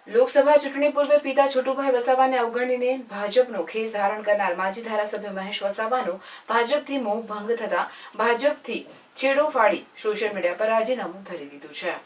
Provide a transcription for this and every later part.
લોકસભા ચૂંટણી પૂર્વે પિતા છોટુભાઈ વસાવાને અવગણીને ભાજપનો ખેસ ધારણ કરનાર માજી ધારાસભ્ય મહેશ વસાવાનો ભાજપથી મોહ ભંગ થતા ભાજપથી છેડો ફાડી સોશિયલ મીડિયા પર રાજીનામું ધરી દીધું છે।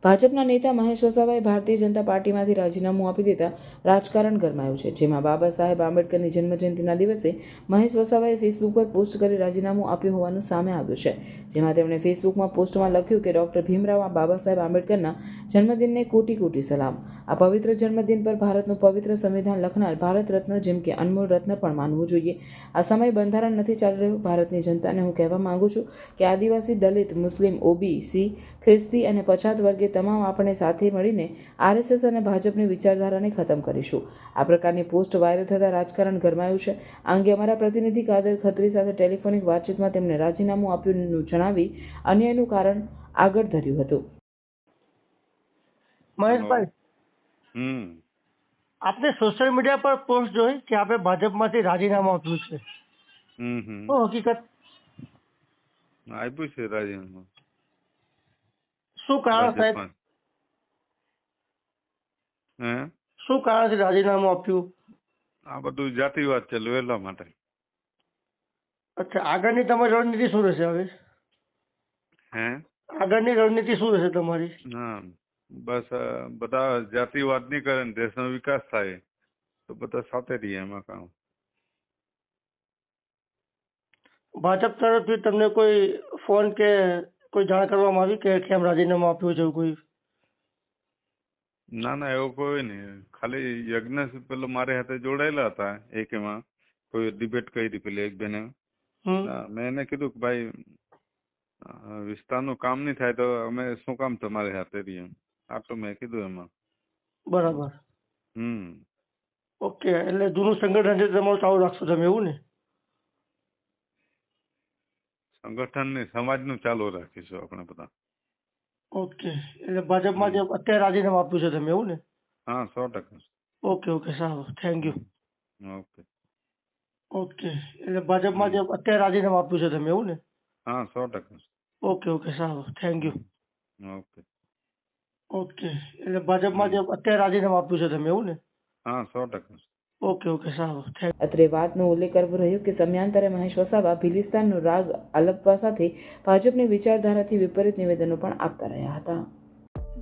ભાજપના નેતા મહેશ વસાવાએ ભારતીય જનતા પાર્ટીમાંથી રાજીનામું આપી દેતા રાજકારણ ગરમાયું છે, જેમાં બાબા સાહેબ આંબેડકરની જન્મજયંતિના દિવસે મહેશ વસાવાએ ફેસબુક પર પોસ્ટ કરી રાજીનામું આપ્યું હોવાનું સામે આવ્યું છે, જેમાં તેમણે ફેસબુકમાં પોસ્ટમાં લખ્યું કે ડોક્ટર ભીમરાવ બાબા સાહેબ આંબેડકરના જન્મદિનને કોટી કોટી સલામ। આ પવિત્ર જન્મદિન પર ભારતનું પવિત્ર સંવિધાન લખનાર ભારત રત્ન જેમ કે અનમોલ રત્ન પણ માનવું જોઈએ। આ સમય બંધારણ નથી ચાલી રહ્યું। ભારતની જનતાને હું કહેવા માંગુ છું કે આદિવાસી, દલિત, મુસ્લિમ, ઓબીસી, ખ્રિસ્તી અને પછાત વર્ગે તમામ આપણે સાથે મળીને આરએસએસ અને ભાજપની વિચારધારાને ખતમ કરીશું। આ પ્રકારની પોસ્ટ વાયરલ થતાં રાજકારણ ગરમાયું છે। આ અંગે અમારા પ્રતિનિધિ કાદર ખત્રી સાથે ટેલિફોનિક વાતચીતમાં તેમણે રાજીનામું આપ્યું જણાવી અન્યાયનું કારણ આગળ ધર્યું હતું। મહેશભાઈ, આપને સોશિયલ મીડિયા પર પોસ્ટ જોઈ કે આપે ભાજપમાંથી રાજીનામું આપ્યું છે, શું હકીકત? આપ્યું છે રાજીનામું। શું કારણ સાહેબ? શું કારણથી રાજીનામું આપ્યું? આ બધું જાતિવાદ છે એટલા માટે। અચ્છા, આગળની તમારી રણનીતિ શું રહેશે હવે? આગળની રણનીતિ શું રહેશે તમારી? હા, બસ બધા જાતિવાદ નહીં કરે ને દેશનો વિકાસ થાય તો બધા સાથે રહીએ, એમાં કામ। ભાજપ તરફથી તમને કોઈ ફોન કે કોઈ જાણ કરવામાં આવી કે કેમ રાજીનામું આપ્યું છે કોઈ? ના ના, એવું કોઈ નહીં। ખાલી યજ્ઞ પેલો મારી હાથે જોડાયેલા હતા, એક એમાં કોઈ ડિબેટ કરી પેલી એક બેને, મેં એને કીધું કે ભાઈ વિસ્તારનું કામ નહીં થાય તો અમે શું કામ તમારી હાથે રહીએ, આટલું મેં કીધું એમાં। બરાબર। ઓકે, એટલે જૂનું સંગઠન છે તમારું ચાલુ રાખશો તમે, એવું ને? સંગઠન ને સમાજનું ચાલુ રાખીશું આપણે બધા। ઓકે, એટલે ભાજપમાં જે અત્યારે રાજીનામું આપ્યું છે તમે, એવું ને? હા, 100%। ઓકે ઓકે, સારું, થેન્ક યુ। ઓકે ઓકે, એટલે ભાજપમાં જે અત્યારે રાજીનામું આપ્યું છે તમે, એવું ને? હા, 100%। ઓકે ઓકે, સારું, થેન્ક યુ। ઓકે ઓકે, એટલે ભાજપમાં જે અત્યારે રાજીનામું આપ્યું છે તમે, એવું ને? હા, 100%। ઓકે ઓકે, સારું, થેન્ક યુ। અત્રે વાતનો ઉલ્લેખ કરવો રહ્યો કે સમયાંતરે મહેશ વસાવા ભિલિસ્તાનનો રાગ આલપવા સાથે ભાજપની વિચારધારાથી વિપરીત નિવેદનો પણ આપતા રહ્યા હતા।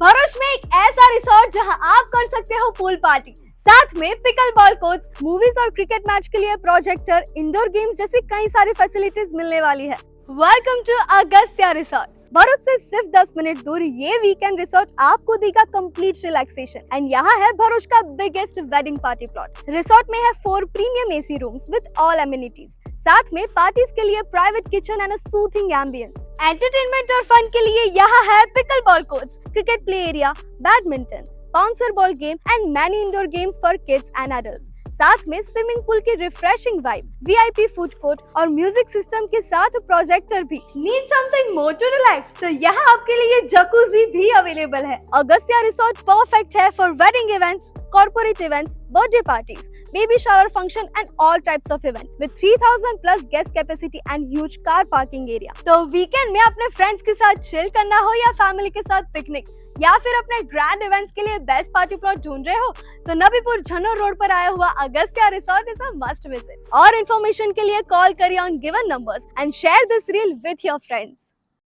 भरूच में एक ऐसा रिसोर्ट जहां आप कर सकते हो पूल पार्टी, साथ में पिकल बॉल कोर्ट्स, मूवीज और क्रिकेट मैच के लिए प्रोजेक्टर, इंडोर गेम्स जैसी कई सारी फैसिलिटीज मिलने वाली है। Welcome to Agastya resort. Bharuch से सिर्फ 10 मिनट दूर ये वीकेंड रिसोर्ट आपको देगा कंप्लीट रिलैक्सेशन एंड यहाँ है भरूच का biggest wedding party plot. Resort में है 4 premium AC rooms with all amenities, साथ में पार्टीज के लिए private kitchen and a soothing ambience. Entertainment और फन के लिए यहाँ है pickle ball courts, cricket play area, badminton, bouncer ball game and many indoor games for kids and adults. साथ में स्विमिंग पूल की refreshing vibe, VIP food court और music system के साथ प्रोजेक्टर भी। Need something more to relax? तो यहाँ आपके लिए जकूजी भी अवेलेबल है। अगस्त्या रिसोर्ट परफेक्ट है for wedding events, corporate events, birthday parties, baby shower function and all types of event with 3000 plus guest capacity and huge car parking area। तो weekend में अपने फ्रेंड्स के साथ चिल करना हो या फैमिली के साथ पिकनिक या फिर अपने ग्रैंड इवेंट्स के लिए बेस्ट पार्टी प्लॉट ढूंढ रहे हो तो नबीपुर झन्नोर रोड पर आया हुआ Agastya resort is a must visit. और इन्फॉर्मेशन के लिए कॉल करिए on given numbers and share this reel with your friends.